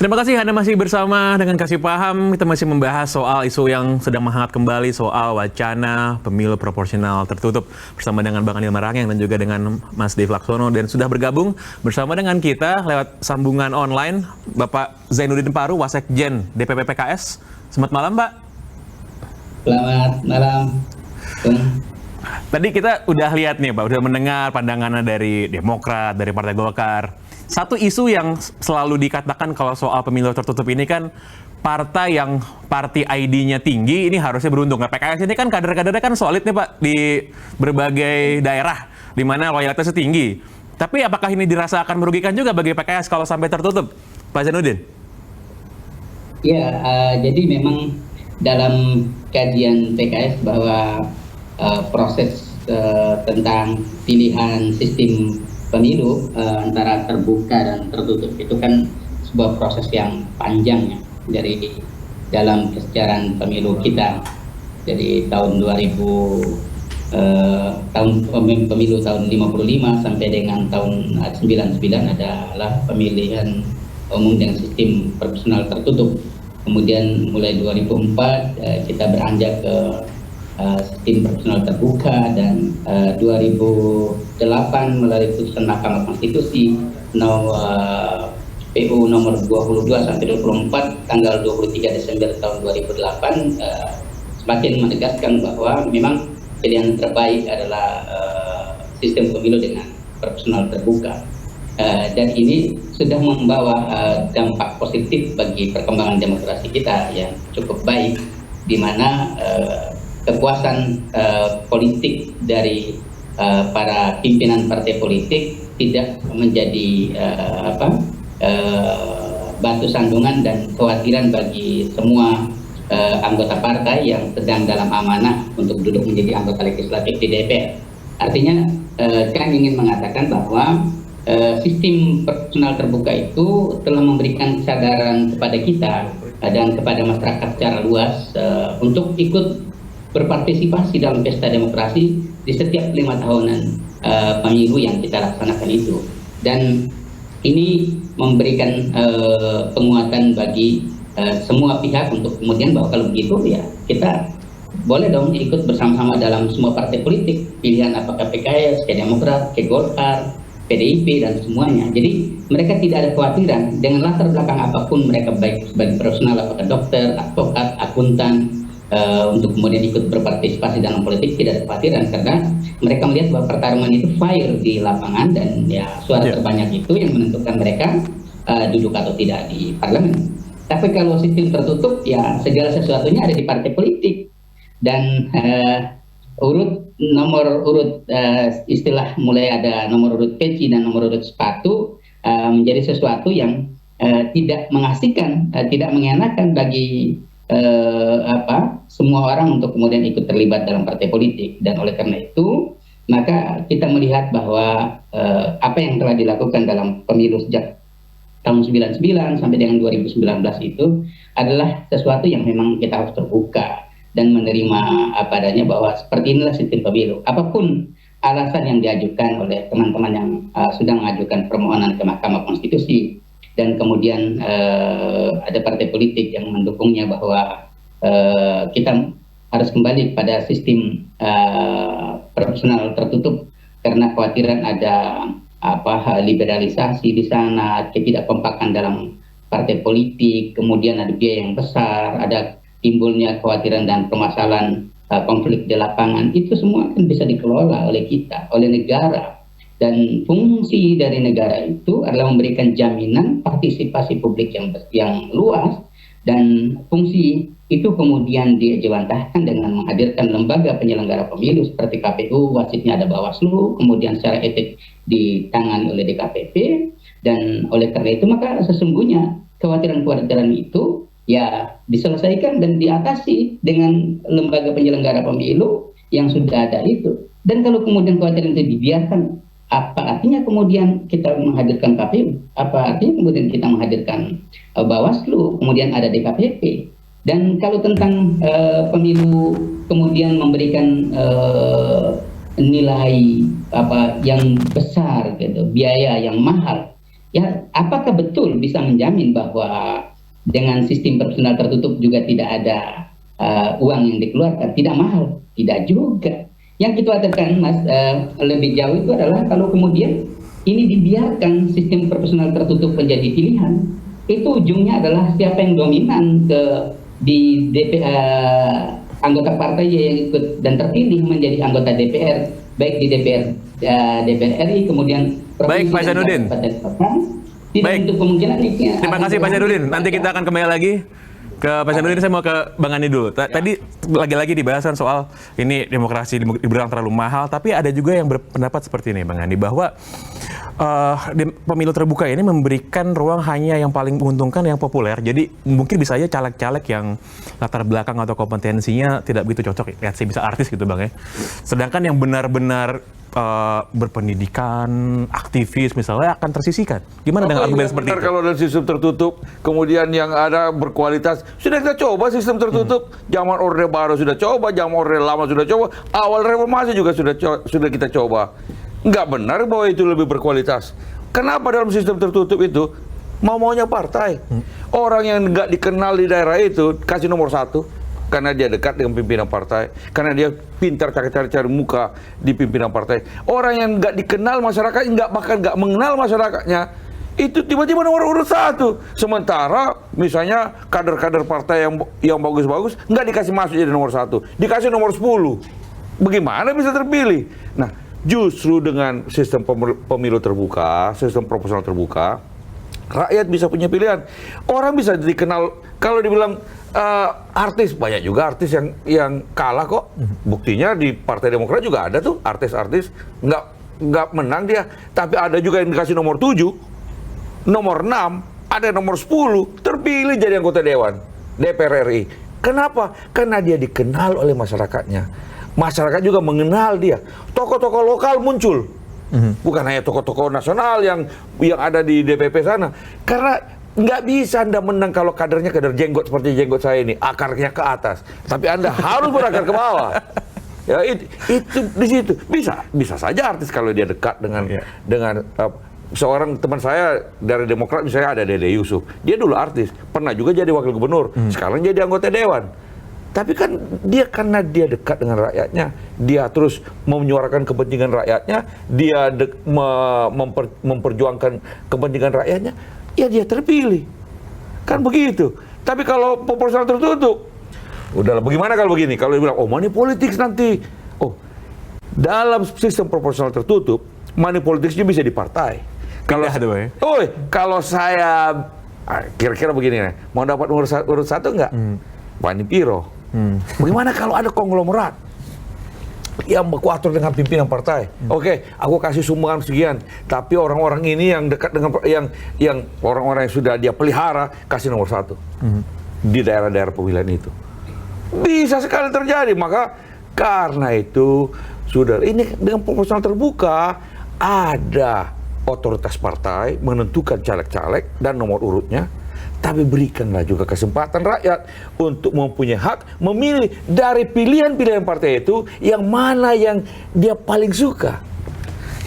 Terima kasih Anda masih bersama dengan Kasih Paham. Kita masih membahas soal isu yang sedang menghangat kembali, soal wacana pemilu proporsional tertutup bersama dengan Bang Anil Marangeng dan juga dengan Mas Dev Laksono. Dan sudah bergabung bersama dengan kita lewat sambungan online Bapak Zainuddin Paru, Wasekjen DPP PKS. Selamat malam, Pak. Selamat malam. Tadi kita udah lihat nih, Pak, udah mendengar pandangannya dari Demokrat, dari Partai Golkar. Satu isu yang selalu dikatakan kalau soal pemilu tertutup ini kan partai yang party ID-nya tinggi ini harusnya beruntung. Nah, PKS ini kan kader-kadernya kan solid nih, Pak, di berbagai daerah di mana loyalitasnya tinggi. Tapi apakah ini dirasakan merugikan juga bagi PKS kalau sampai tertutup, Pak Zainuddin? Ya, jadi memang dalam kajian PKS bahwa proses tentang pilihan sistem pemilu antara terbuka dan tertutup itu kan sebuah proses yang panjang ya dari dalam kesejarah pemilu kita. Jadi tahun 2000 pemilu tahun 55 sampai dengan tahun 99 adalah pemilihan umum dengan sistem proporsional tertutup. Kemudian mulai 2004 kita beranjak ke sistem proporsional terbuka, dan 2008 melalui putusan Mahkamah Konstitusi PU nomor 22 sampai 24 tanggal 23 Desember tahun 2008 semakin menegaskan bahwa memang pilihan terbaik adalah sistem pemilu dengan proporsional terbuka. Dan ini sudah membawa dampak positif bagi perkembangan demokrasi kita yang cukup baik, di mana kekuasaan politik dari para pimpinan partai politik tidak menjadi batu sandungan dan kekhawatiran bagi semua anggota partai yang sedang dalam amanah untuk duduk menjadi anggota legislatif di DPR. Artinya kami ingin mengatakan bahwa sistem proporsional terbuka itu telah memberikan kesadaran kepada kita dan kepada masyarakat secara luas untuk ikut berpartisipasi dalam pesta demokrasi di setiap 5 tahunan pemilu yang kita laksanakan itu. Dan ini memberikan penguatan bagi semua pihak untuk kemudian bahwa kalau begitu ya kita boleh dong ikut bersama-sama dalam semua partai politik, pilihan apakah PKS, ke Demokrat, ke Golkar, PDIP dan semuanya. Jadi mereka tidak ada kekhawatiran dengan latar belakang apapun mereka, baik sebagai profesional, apakah dokter, advokat, akuntan, untuk kemudian ikut berpartisipasi dalam politik tidak ada kekhawatiran, karena mereka melihat bahwa pertarungan itu fair di lapangan dan ya suara terbanyak itu yang menentukan mereka duduk atau tidak di parlemen. Tapi kalau sistem tertutup ya segala sesuatunya ada di partai politik, dan nomor urut istilah mulai ada nomor urut peci dan nomor urut sepatu menjadi sesuatu yang tidak mengasihkan, tidak mengenakan bagi semua orang untuk kemudian ikut terlibat dalam partai politik. Dan oleh karena itu maka kita melihat bahwa apa yang telah dilakukan dalam pemilu sejak tahun 99 sampai dengan 2019 itu adalah sesuatu yang memang kita harus terbuka dan menerima apa adanya bahwa seperti inilah sistem pemilu. Apapun alasan yang diajukan oleh teman-teman yang sudah mengajukan permohonan ke Mahkamah Konstitusi, dan kemudian ada partai politik yang mendukungnya bahwa kita harus kembali pada sistem proporsional tertutup karena khawatiran ada liberalisasi di sana, ketidakkompakan dalam partai politik, kemudian ada biaya yang besar, ada timbulnya kekhawatiran dan permasalahan konflik di lapangan. Itu semua kan bisa dikelola oleh kita, oleh negara. Dan fungsi dari negara itu adalah memberikan jaminan partisipasi publik yang luas, dan fungsi itu kemudian dijawantahkan dengan menghadirkan lembaga penyelenggara pemilu seperti KPU, wasitnya ada Bawaslu, kemudian secara etik ditangani oleh DKPP. Dan oleh karena itu maka sesungguhnya kekhawatiran-kekhawatiran itu ya diselesaikan dan diatasi dengan lembaga penyelenggara pemilu yang sudah ada itu. Dan kalau kemudian kekhawatiran itu dibiarkan, apa artinya kemudian kita menghadirkan KPU? Apa artinya kemudian kita menghadirkan Bawaslu, kemudian ada DKPP? Dan kalau tentang pemilu kemudian memberikan nilai yang besar gitu, biaya yang mahal, Ya, apakah betul bisa menjamin bahwa dengan sistem proporsional tertutup juga tidak ada uang yang dikeluarkan, tidak mahal? Tidak juga. Yang kita katakan, Mas, lebih jauh itu adalah kalau kemudian ini dibiarkan sistem proporsional tertutup menjadi pilihan, itu ujungnya adalah siapa yang dominan di anggota partai yang ikut dan terpilih menjadi anggota DPR, baik di DPR RI, kemudian Baik, Pak Zainuddin. Tidak Baik. untuk kemungkinan ini. Terima kasih Pak Zainuddin. Nanti kita akan kembali lagi ke Pak Zainuddin. Saya mau ke Bang Andi dulu. Tadi lagi-lagi dibahasan soal ini demokrasi dibilang terlalu mahal, tapi ada juga yang berpendapat seperti ini, Bang Andi, bahwa pemilu terbuka ini memberikan ruang hanya yang paling menguntungkan yang populer. Jadi mungkin bisa aja caleg-caleg yang latar belakang atau kompetensinya tidak begitu cocok, ya sih bisa artis gitu Bang ya. Sedangkan yang benar-benar berpendidikan, aktivis misalnya akan tersisihkan. Gimana dengan argumen seperti itu? Kalau dalam sistem tertutup, kemudian yang ada berkualitas, sudah kita coba sistem tertutup. Zaman Orde Baru sudah coba, zaman Orde Lama sudah coba, awal reformasi juga sudah kita coba. Nggak benar bahwa itu lebih berkualitas. Kenapa dalam sistem tertutup itu mau-maunya partai? Orang yang nggak dikenal di daerah itu kasih nomor 1. Karena dia dekat dengan pimpinan partai, karena dia pintar cari muka di pimpinan partai. Orang yang nggak dikenal masyarakat, bahkan nggak mengenal masyarakatnya, itu tiba-tiba nomor urut 1. Sementara misalnya kader-kader partai yang bagus-bagus nggak dikasih masuk jadi nomor 1, dikasih nomor 10. Bagaimana bisa terpilih? Nah, justru dengan sistem pemilu terbuka, sistem proporsional terbuka, rakyat bisa punya pilihan. Orang bisa dikenal. Kalau dibilang artis, banyak juga artis yang kalah kok. Buktinya di Partai Demokrat juga ada tuh artis-artis nggak menang dia, tapi ada juga yang dikasih nomor 7, nomor 6, ada nomor 10, terpilih jadi anggota Dewan DPR RI. Kenapa? Karena dia dikenal oleh masyarakatnya. Masyarakat juga mengenal dia. Tokoh-tokoh lokal muncul. Bukan hanya tokoh-tokoh nasional yang ada di DPP sana. Karena nggak bisa Anda menang kalau kadernya kader jenggot seperti jenggot saya ini, akarnya ke atas. Tapi Anda harus berakar ke bawah. Ya itu di situ bisa saja artis kalau dia dekat dengan seorang teman saya dari Demokrat misalnya ada Dede Yusuf. Dia dulu artis, pernah juga jadi wakil gubernur, sekarang jadi anggota dewan. Tapi kan dia karena dia dekat dengan rakyatnya, dia terus menyuarakan kepentingan rakyatnya, dia memperjuangkan kepentingan rakyatnya, ya dia terpilih. Kan begitu. Tapi kalau proporsional tertutup, udahlah bagaimana kalau begini? Kalau dia bilang, oh money politics nanti. Oh, dalam sistem proporsional tertutup, money politicsnya bisa di partai. Kalau saya kira-kira begini, mau dapat urut satu enggak? Wani Piro. Bagaimana kalau ada konglomerat yang berkuatur dengan pimpinan partai? Oke, aku kasih sumbangan sekian, tapi orang-orang ini yang dekat dengan yang orang-orang yang sudah dia pelihara kasih nomor 1 di daerah-daerah pemilihan itu. Bisa sekali terjadi. Maka karena itu sudah ini dengan proporsional terbuka, ada otoritas partai menentukan caleg-caleg dan nomor urutnya. Tapi berikanlah juga kesempatan rakyat untuk mempunyai hak memilih dari pilihan-pilihan partai itu yang mana yang dia paling suka.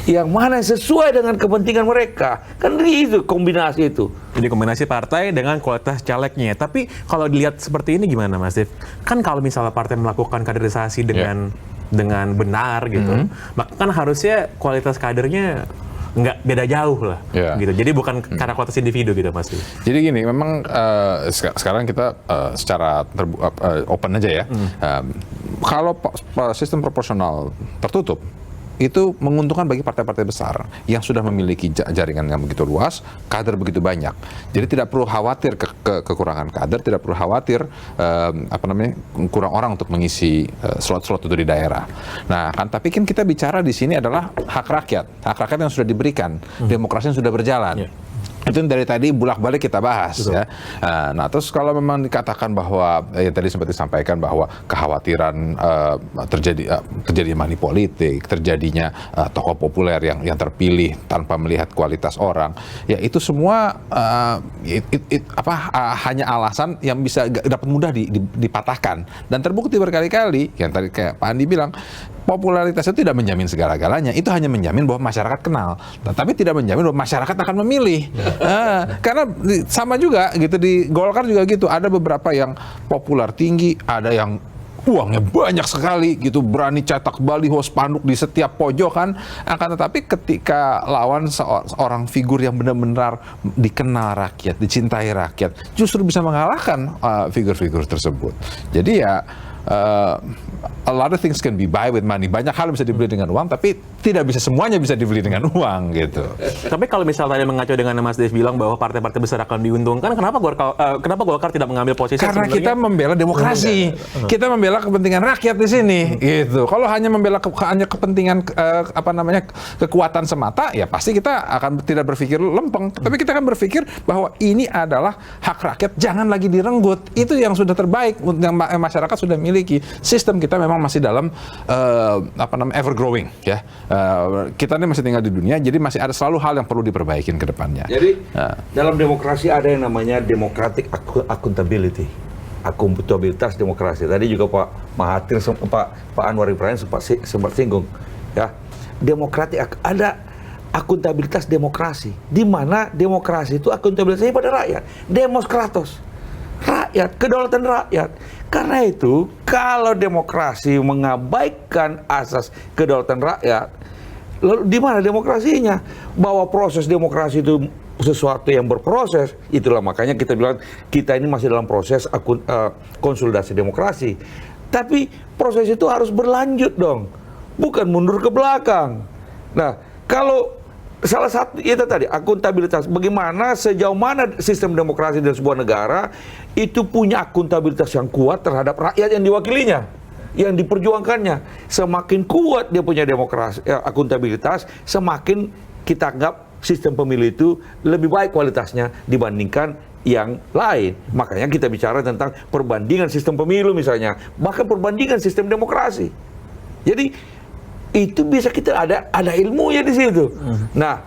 Yang mana yang sesuai dengan kepentingan mereka. Kan itu kombinasi itu. Jadi kombinasi partai dengan kualitas calegnya. Tapi kalau dilihat seperti ini gimana Mas Dev? Kan kalau misalnya partai melakukan kaderisasi dengan benar gitu, maka kan harusnya kualitas kadernya nggak beda jauh lah, gitu. Jadi bukan karena kualitas individu gitu Mas. Jadi gini, memang sekarang kita secara open aja ya. Kalau sistem proporsional tertutup itu menguntungkan bagi partai-partai besar yang sudah memiliki jaringan yang begitu luas, kader begitu banyak. Jadi tidak perlu khawatir kekurangan kader, tidak perlu khawatir kurang orang untuk mengisi slot-slot itu di daerah. Nah, kan tapi kan kita bicara di sini adalah hak rakyat yang sudah diberikan, demokrasi yang sudah berjalan. Itu dari tadi bolak-balik kita bahas. Ya. Nah, terus kalau memang dikatakan bahwa yang tadi sempat disampaikan bahwa kekhawatiran terjadi money politik, terjadinya tokoh populer yang terpilih tanpa melihat kualitas orang, ya itu semua hanya alasan yang bisa dapat mudah dipatahkan dan terbukti berkali-kali. Yang tadi kayak Pak Andi bilang, popularitas itu tidak menjamin segala-galanya. Itu hanya menjamin bahwa masyarakat kenal, tapi tidak menjamin bahwa masyarakat akan memilih. Karena sama juga gitu di Golkar juga gitu. Ada beberapa yang populer tinggi, ada yang uangnya banyak sekali gitu, berani cetak baliho spanduk di setiap pojokan. Akan tetapi ketika lawan seorang figur yang benar-benar dikenal rakyat, dicintai rakyat, justru bisa mengalahkan figur-figur tersebut. Jadi ya a lot of things can be buy with money. Banyak hal bisa dibeli dengan uang, tapi tidak bisa semuanya bisa dibeli dengan uang gitu. Tapi kalau misalnya tadi mengacu dengan Mas Des bilang bahwa partai-partai besar akan diuntungkan, kenapa Golkar tidak mengambil posisi? Karena sebenarnya? kita membela demokrasi, kita membela kepentingan rakyat di sini, gitu. Kalau hanya membela hanya kepentingan kekuatan semata, ya pasti kita akan tidak berpikir lempeng. Tapi kita akan berpikir bahwa ini adalah hak rakyat, jangan lagi direnggut. Itu yang sudah terbaik yang masyarakat sudah miliki. Sistem kita memang masih dalam ever growing, ya. Kita ini masih tinggal di dunia, jadi masih ada selalu hal yang perlu diperbaikin ke depannya. Jadi dalam demokrasi ada yang namanya democratic accountability, akuntabilitas demokrasi. Tadi juga Pak Mahathir, Pak Anwar Ibrahim sempat singgung, ya. Ada akuntabilitas demokrasi, di mana demokrasi itu akuntabilitasnya pada rakyat, demos kratos, rakyat, kedaulatan rakyat. Karena itu, kalau demokrasi mengabaikan asas kedaulatan rakyat, lalu di mana demokrasinya? Bahwa proses demokrasi itu sesuatu yang berproses, itulah makanya kita bilang kita ini masih dalam proses konsolidasi demokrasi. Tapi proses itu harus berlanjut dong, bukan mundur ke belakang. Nah, kalau salah satu itu tadi akuntabilitas, bagaimana sejauh mana sistem demokrasi di sebuah negara itu punya akuntabilitas yang kuat terhadap rakyat yang diwakilinya, yang diperjuangkannya. Semakin kuat dia punya demokrasi akuntabilitas, semakin kita anggap sistem pemilu itu lebih baik kualitasnya dibandingkan yang lain. Makanya kita bicara tentang perbandingan sistem pemilu misalnya, bahkan perbandingan sistem demokrasi. Jadi itu bisa kita ada ilmunya di situ. Nah,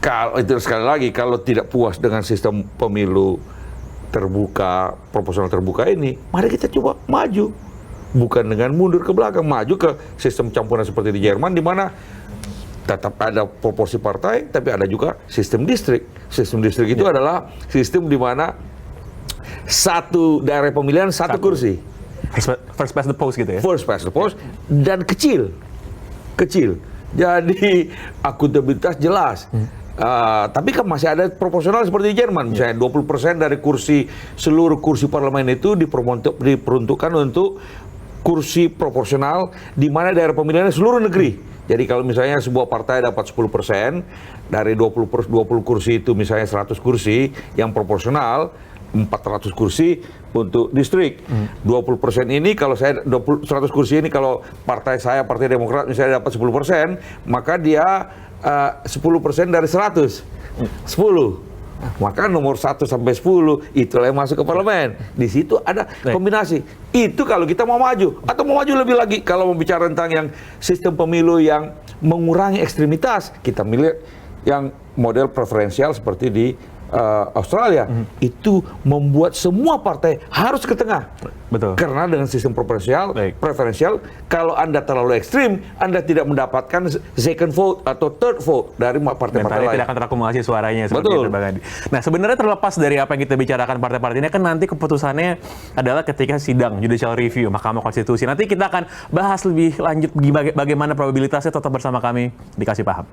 kalau itu sekali lagi, kalau tidak puas dengan sistem pemilu terbuka, proporsional terbuka ini, mari kita coba maju, bukan dengan mundur ke belakang, maju ke sistem campuran seperti di Jerman, di mana tetap ada proporsi partai, tapi ada juga sistem distrik. Sistem distrik itu adalah sistem di mana satu daerah pemilihan satu kursi. First past the post gitu ya? First past the post, dan kecil. Jadi akuntabilitas jelas. Tapi kan masih ada proporsional seperti di Jerman. Misalnya 20% dari seluruh kursi parlemen itu diperuntukkan untuk kursi proporsional di mana daerah pemilihannya seluruh negeri. Jadi kalau misalnya sebuah partai dapat 10% dari 20 kursi itu, misalnya 100 kursi yang proporsional, 400 kursi untuk distrik. 20% ini kalau saya 100 kursi ini kalau partai saya, Partai Demokrat misalnya dapat 10%, maka dia 10% dari 100. 10. Maka nomor 1 sampai 10 itulah yang masuk ke parlemen. Di situ ada kombinasi. Itu kalau kita mau maju, atau mau maju lebih lagi kalau mau bicara tentang yang sistem pemilu yang mengurangi ekstremitas, kita milih yang model preferensial seperti di Australia. Itu membuat semua partai harus ke tengah. Betul. Karena dengan sistem preferensial, kalau Anda terlalu ekstrim, Anda tidak mendapatkan second vote atau third vote dari partai-partai lain. Tidak akan terakumulasi suaranya. Betul. Itu, Bang Adi. Nah, sebenarnya terlepas dari apa yang kita bicarakan partai-partai ini, kan nanti keputusannya adalah ketika sidang judicial review Mahkamah Konstitusi. Nanti kita akan bahas lebih lanjut bagaimana probabilitasnya. Tetap bersama kami di Kasih Paham.